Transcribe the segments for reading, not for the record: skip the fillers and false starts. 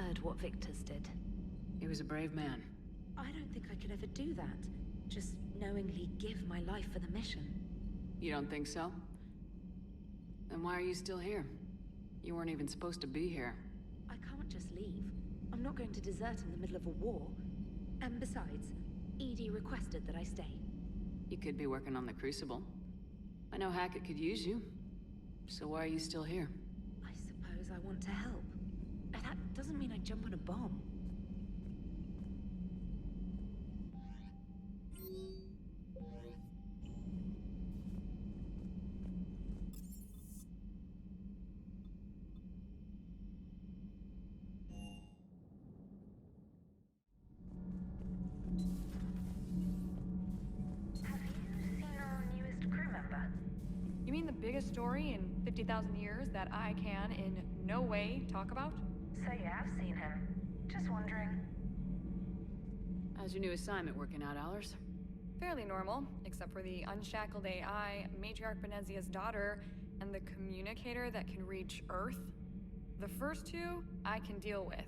heard what Victor's did. He was a brave man. I don't think I could ever do that. Just knowingly give my life for the mission. You don't think so? Then why are you still here? You weren't even supposed to be here. I can't just leave. I'm not going to desert in the middle of a war. And besides, Edie requested that I stay. You could be working on the Crucible. I know Hackett could use you. So why are you still here? I suppose I want to help. That doesn't mean I jump on a bomb. You mean the biggest story in 50,000 years that I can, in no way, talk about? So you have seen him. Just wondering. How's your new assignment working out, Allers? Fairly normal, except for the unshackled AI, Matriarch Benezia's daughter, and the communicator that can reach Earth. The first two, I can deal with.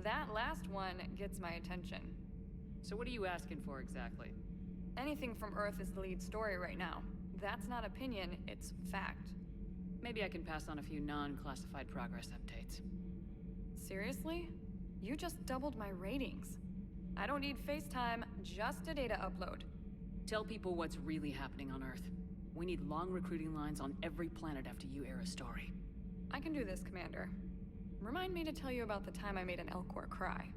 That last one gets my attention. So what are you asking for exactly? Anything from Earth is the lead story right now. That's not opinion, it's fact. Maybe I can pass on a few non-classified progress updates. Seriously? You just doubled my ratings. I don't need FaceTime, just a data upload. Tell people what's really happening on Earth. We need long recruiting lines on every planet after you air a story. I can do this, Commander. Remind me to tell you about the time I made an Elcor cry.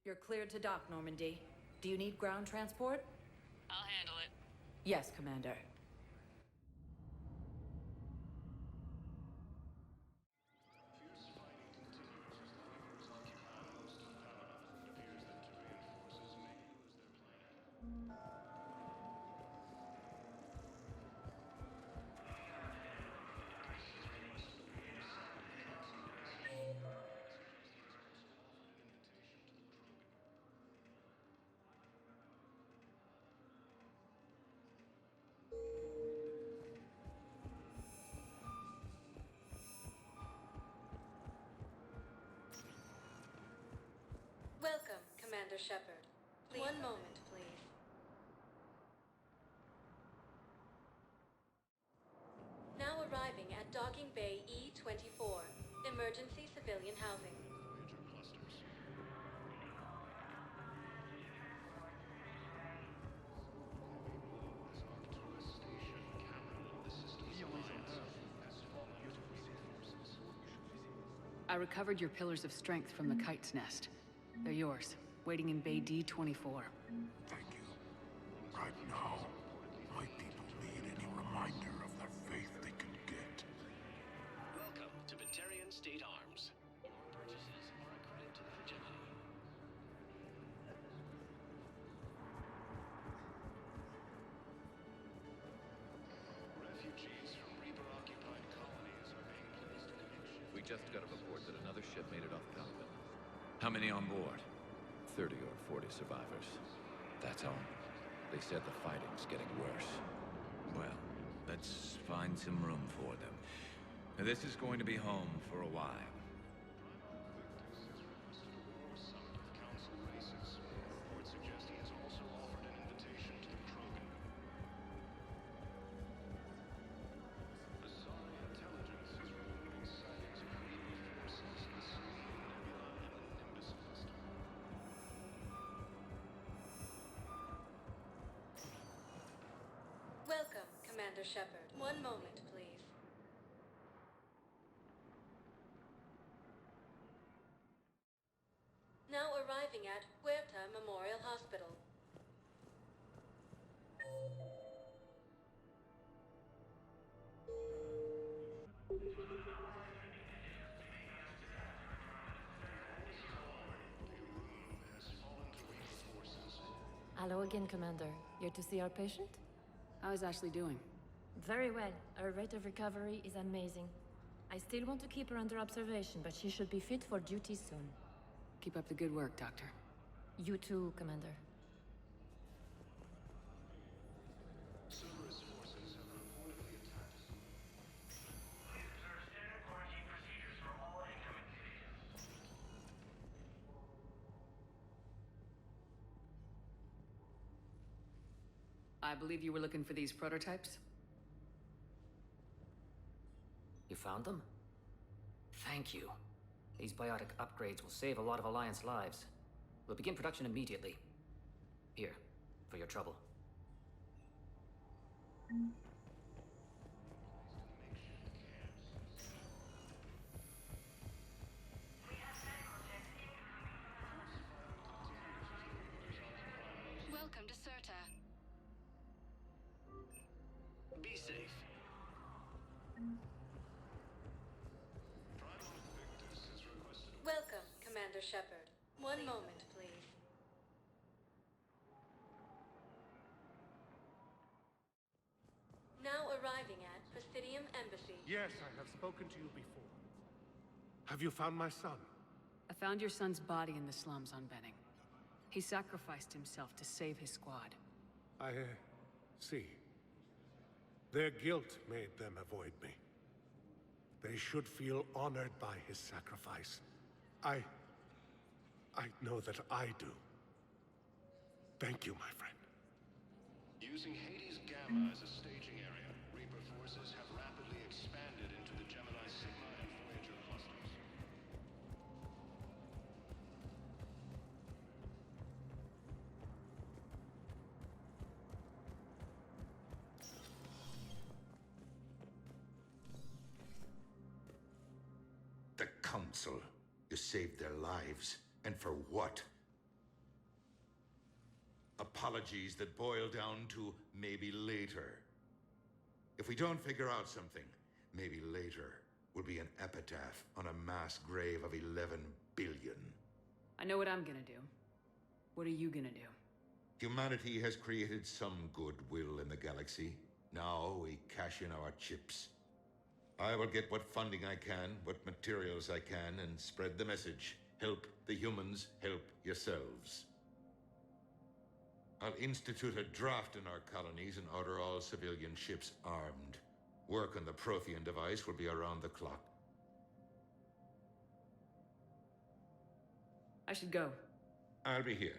You're cleared to dock, Normandy. Do you need ground transport? I'll handle it. Yes, Commander. Welcome, Commander Shepard. One moment, please. Now arriving at Docking Bay E24, emergency civilian housing. I recovered your pillars of strength from the kite's nest. They're yours, waiting in Bay D24. Thank you. Right now, my people need any reminder of the faith they can get. Welcome to Batarian State Arms. Your purchases are a credit to the fragility. Refugees from Reaper-occupied colonies are being placed in action. We just got a report that another ship made it off Caliban. How many on board? 30 or 40 survivors. That's all. They said the fighting's getting worse. Well, let's find some room for them. Now, this is going to be home for a while. Welcome, Commander Shepard. One moment, please. arriving at Huerta Memorial Hospital. Hello again, Commander. Here to see our patient? How is Ashley doing? Very well. Her rate of recovery is amazing. I still want to keep her under observation, but she should be fit for duty soon. Keep up the good work, Doctor. You too, Commander. Cerberus forces have reportedly attacked. Observe standard quarantine procedures for all incoming citizens. I believe you were looking for these prototypes? You found them? Thank you. These biotic upgrades will save a lot of Alliance lives. We'll begin production immediately. Here, for your trouble. Welcome to Certa. Be safe. Welcome, Commander Shepard. One moment, please. Now arriving at Presidium Embassy. Yes, I have spoken to you before. Have you found my son? I found your son's body in the slums on Benning. He sacrificed himself to save his squad. I see. Their guilt made them avoid me. They should feel honored by his sacrifice. I know that I do. Thank you, my friend. Using Hades Gamma as a staging area, Reaper forces have rapidly expanded into the Gemini Sigma and Voyager clusters. The Council. You saved their lives. And for what? Apologies that boil down to maybe later. If we don't figure out something, maybe later will be an epitaph on a mass grave of 11 billion. I know what I'm gonna do. What are you gonna do? Humanity has created some goodwill in the galaxy. Now we cash in our chips. I will get what funding I can, what materials I can, and spread the message. Help the humans, help yourselves. I'll institute a draft in our colonies and order all civilian ships armed. Work on the Prothean device will be around the clock. I should go. I'll be here.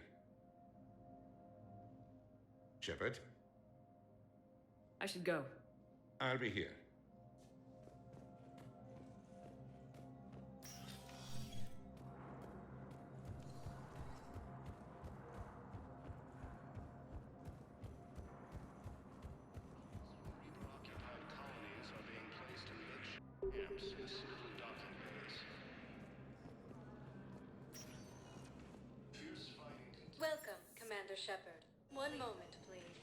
Shepard? I should go. I'll be here. Reaper-occupied colonies are being placed in makeshift camps in Citadel docking bays. Fierce fighting. Welcome, Commander Shepard. One moment, please.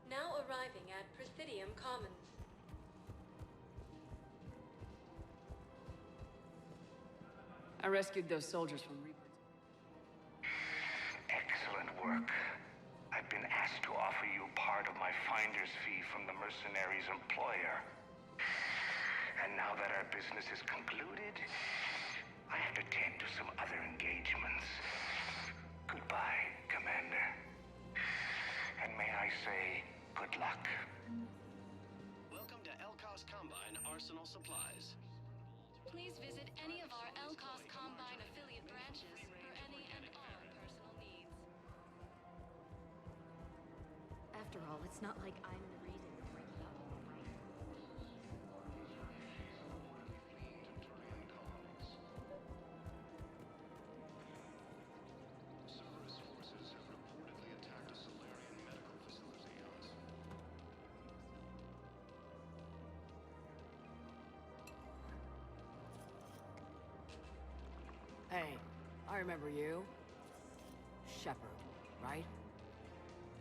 Now arriving at Presidium Commons. I rescued those soldiers from Reaper. Excellent work. I've been asked to offer you part of my finder's fee from the mercenary's employer. And now that our business is concluded, I have to tend to some other engagements. Goodbye, Commander. And may I say, good luck. Welcome to Elcos Combine Arsenal Supplies. Please visit any of our LCOS Combine affiliate branches for any and all personal needs. After all, it's not like I'm the reason you're breaking up, right? Cerberus forces have reportedly attacked a Solarian medical facility, Alice. remember you. Shepard, right?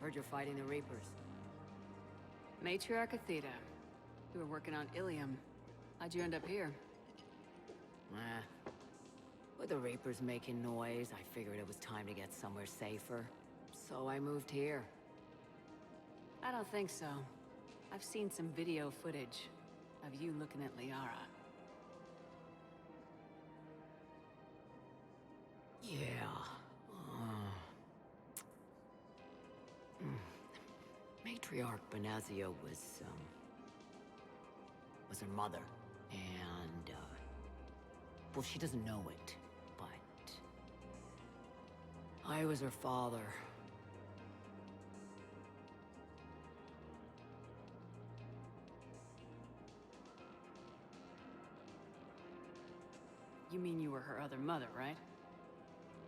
Heard you're fighting the Reapers. Matriarch Athena. You were working on Ilium. How'd you end up here? With the Reapers making noise, I figured it was time to get somewhere safer. So I moved here. I don't think so. I've seen some video footage of you looking at Liara. Yeah. Matriarch Benazia was her mother. And, well, she doesn't know it, but I was her father. You mean you were her other mother, right?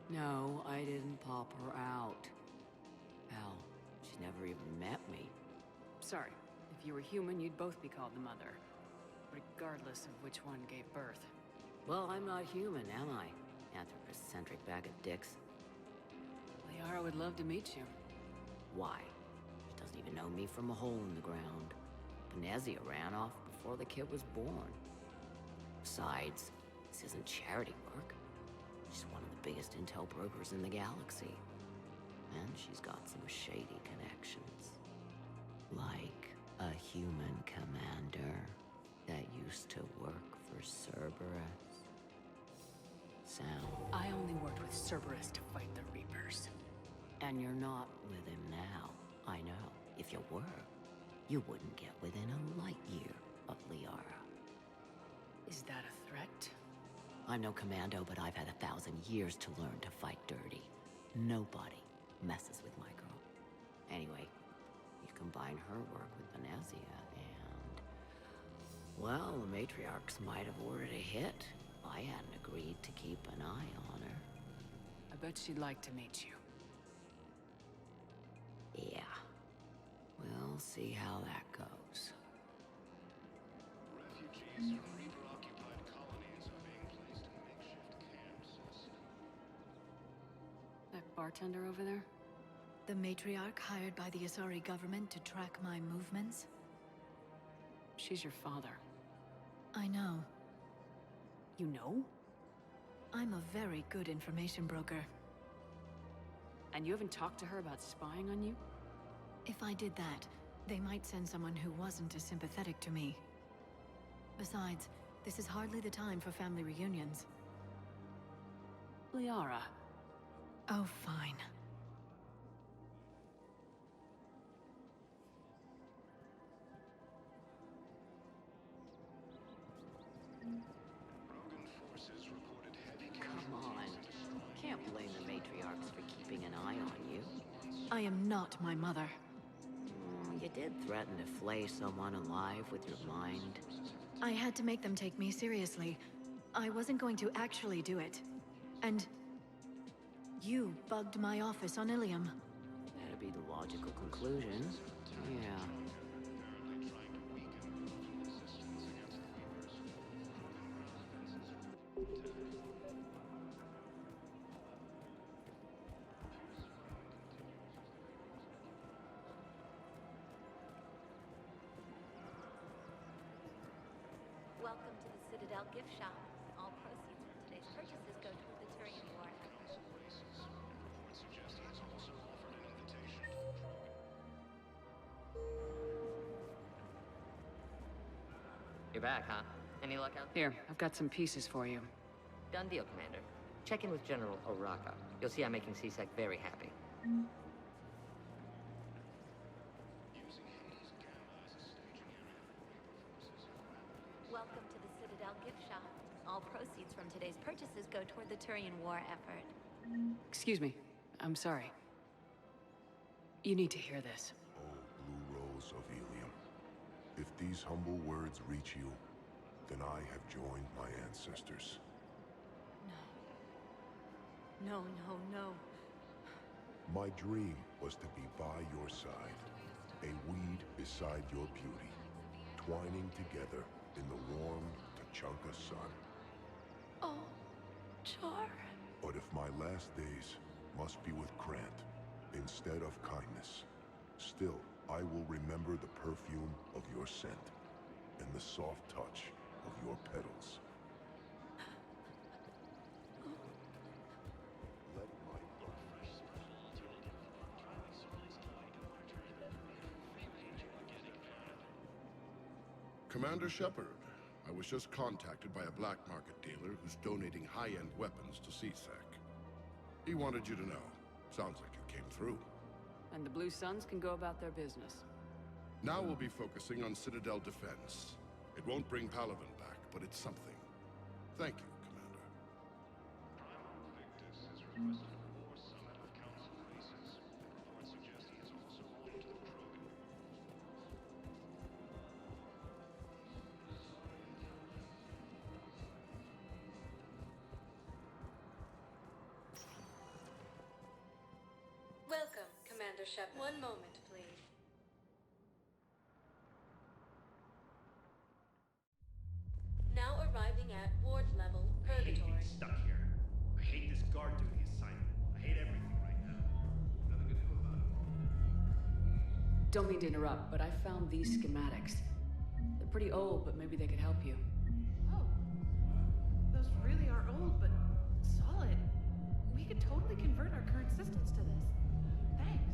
No, I didn't pop her out. Hell, she never even met me. Sorry, if you were human, you'd both be called the mother. Regardless of which one gave birth. Well, I'm not human, am I? Anthropocentric bag of dicks. Liara would love to meet you. Why? She doesn't even know me from a hole in the ground. Benazia ran off before the kid was born. Besides, this isn't charity work. She's one of the biggest intel brokers in the galaxy. And she's got some shady connections. Like a human commander that used to work for Cerberus. I only worked with Cerberus to fight the Reapers. And you're not with him now. I know. If you were, you wouldn't get within a light year of Liara. Is that a threat? I'm no commando, but I've had 1,000 years to learn to fight dirty. Nobody messes with my girl. Anyway, you combine her work with Benazia and... well, the matriarchs might have ordered a hit. I hadn't agreed to keep an eye on her. I bet she'd like to meet you. Yeah. We'll see how that goes. Refugees from Reaper-occupied colonies are being placed in makeshift camps. That bartender over there? The matriarch hired by the Asari government to track my movements? She's your father. I know. You know? I'm a very good information broker. And you haven't talked to her about spying on you? If I did that, they might send someone who wasn't as sympathetic to me. Besides, this is hardly the time for family reunions. Liara. Oh, fine. Rogan forces reported heavy Come on. Can't blame the matriarchs for keeping an eye on you. I am not my mother. You did threaten to flay someone alive with your mind. I had to make them take me seriously. I wasn't going to actually do it. And... you bugged my office on Ilium. That'd be the logical conclusion. Yeah. Welcome to the Citadel gift shop. All proceeds from today's purchases go toward the Turian War. Reports suggest he's also offered an invitation. You're back, huh? Any luck out? Here, I've got some pieces for you. Done deal, Commander. Check in with General Oraka. You'll see I'm making C-Sec very happy. Welcome to the Citadel gift shop. All proceeds from today's purchases go toward the Turian War effort. Excuse me. I'm sorry. You need to hear this. Oh, Blue Rose of Ilium. If these humble words reach you, then I have joined my ancestors. No, no, no. My dream was to be by your side, a weed beside your beauty, twining together in the warm Tachanka sun. Oh, Char. But if my last days must be with Grant instead of kindness, still I will remember the perfume of your scent and the soft touch of your petals. Commander Shepard, I was just contacted by a black market dealer who's donating high-end weapons to CSEC. He wanted you to know. Sounds like you came through. And the Blue Suns can go about their business. Now we'll be focusing on Citadel defense. It won't bring Palaven back, but it's something. Thank you, Commander. Primal Victus has requested a war summit of Council races. Reports suggest he is also on to the Krogan. Welcome, Commander Shepard. One moment, please. Now arriving at ward level Purgatory. Stuck here. I hate this guard duty assignment. I hate everything right now. Nothing to do about it. Don't mean to interrupt, but I found these schematics. They're pretty old, but maybe they could help you. Oh. Those really are old, but solid. We could totally convert our current systems to this. Thanks.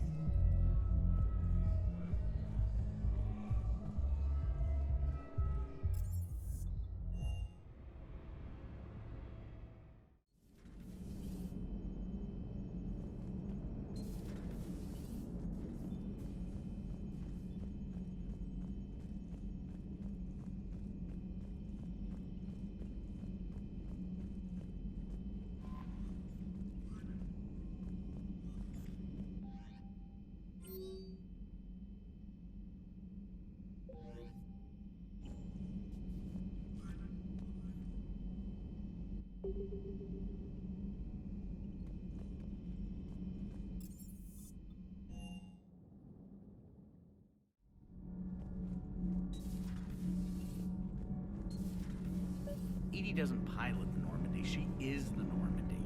Edie doesn't pilot the Normandy, she is the Normandy.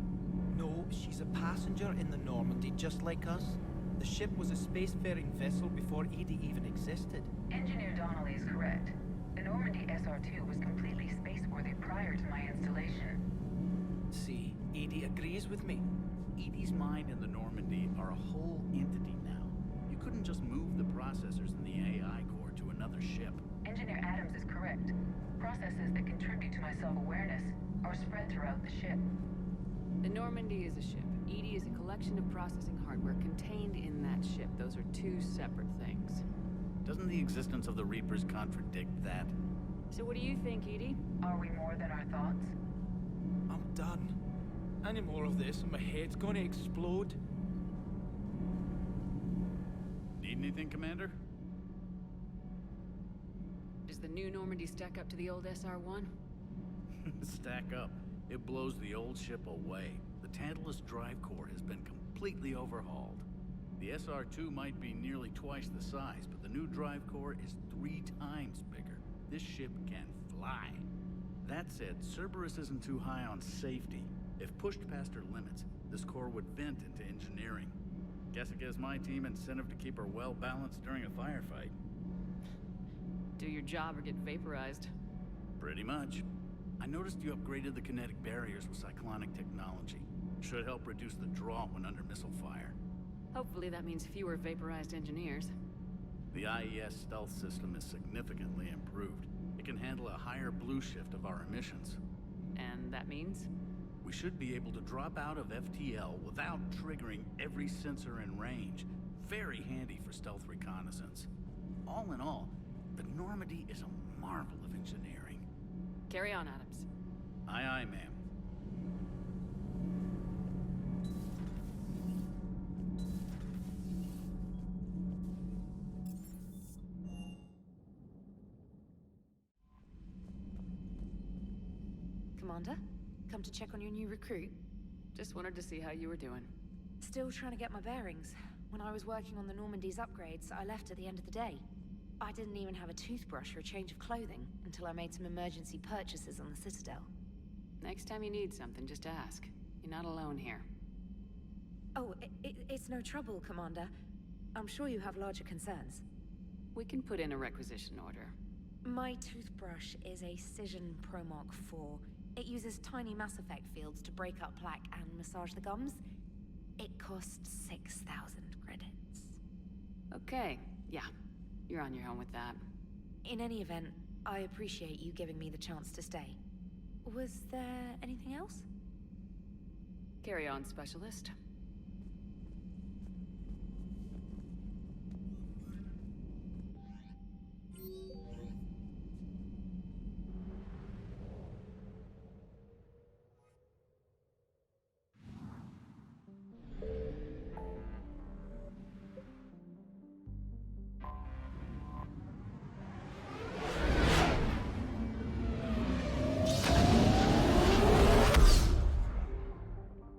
No, she's a passenger in the Normandy, just like us. The ship was a spacefaring vessel before Edie even existed. Engineer Donnelly is correct. The Normandy SR-2 was completely spaceworthy prior to my installation. See, Edie agrees with me. Edie's mind and the Normandy are a whole entity now. You couldn't just move the processors in the AI core to another ship. Engineer Adams is correct. Processes that contribute to my self-awareness are spread throughout the ship. The Normandy is a ship. Edie is a collection of processing hardware contained in that ship. Those are two separate things. Doesn't the existence of the Reapers contradict that? So what do you think, Edie? Are we more than our thoughts? I'm done. Any more of this and my head's gonna explode. Need anything, Commander? Does the new Normandy stack up to the old SR-1? Stack up. It blows the old ship away. The Tantalus drive core has been completely overhauled. The SR-2 might be nearly twice the size, but the new drive core is 3 times bigger. This ship can fly. That said, Cerberus isn't too high on safety. If pushed past her limits, this core would vent into engineering. Guess it gives my team incentive to keep her well balanced during a firefight. Do your job or get vaporized. Pretty much. I noticed you upgraded the kinetic barriers with cyclonic technology. Should help reduce the draw when under missile fire. Hopefully that means fewer vaporized engineers. The IES stealth system is significantly improved. It can handle a higher blue shift of our emissions. And that means? We should be able to drop out of FTL without triggering every sensor in range. Very handy for stealth reconnaissance. All in all, the Normandy is a marvel of engineering. Carry on, Adams. Aye, aye, ma'am. Commander? Come to check on your new recruit? Just wanted to see how you were doing. Still trying to get my bearings. When I was working on the Normandy's upgrades, I left at the end of the day. I didn't even have a toothbrush or a change of clothing until I made some emergency purchases on the Citadel. Next time you need something, just ask. You're not alone here. Oh, it's no trouble, Commander. I'm sure you have larger concerns. We can put in a requisition order. My toothbrush is a Cision Pro Mark IV. It uses tiny Mass Effect fields to break up plaque and massage the gums. It costs 6,000 credits. Okay, yeah. You're on your own with that. In any event, I appreciate you giving me the chance to stay. Was there anything else? Carry on, Specialist.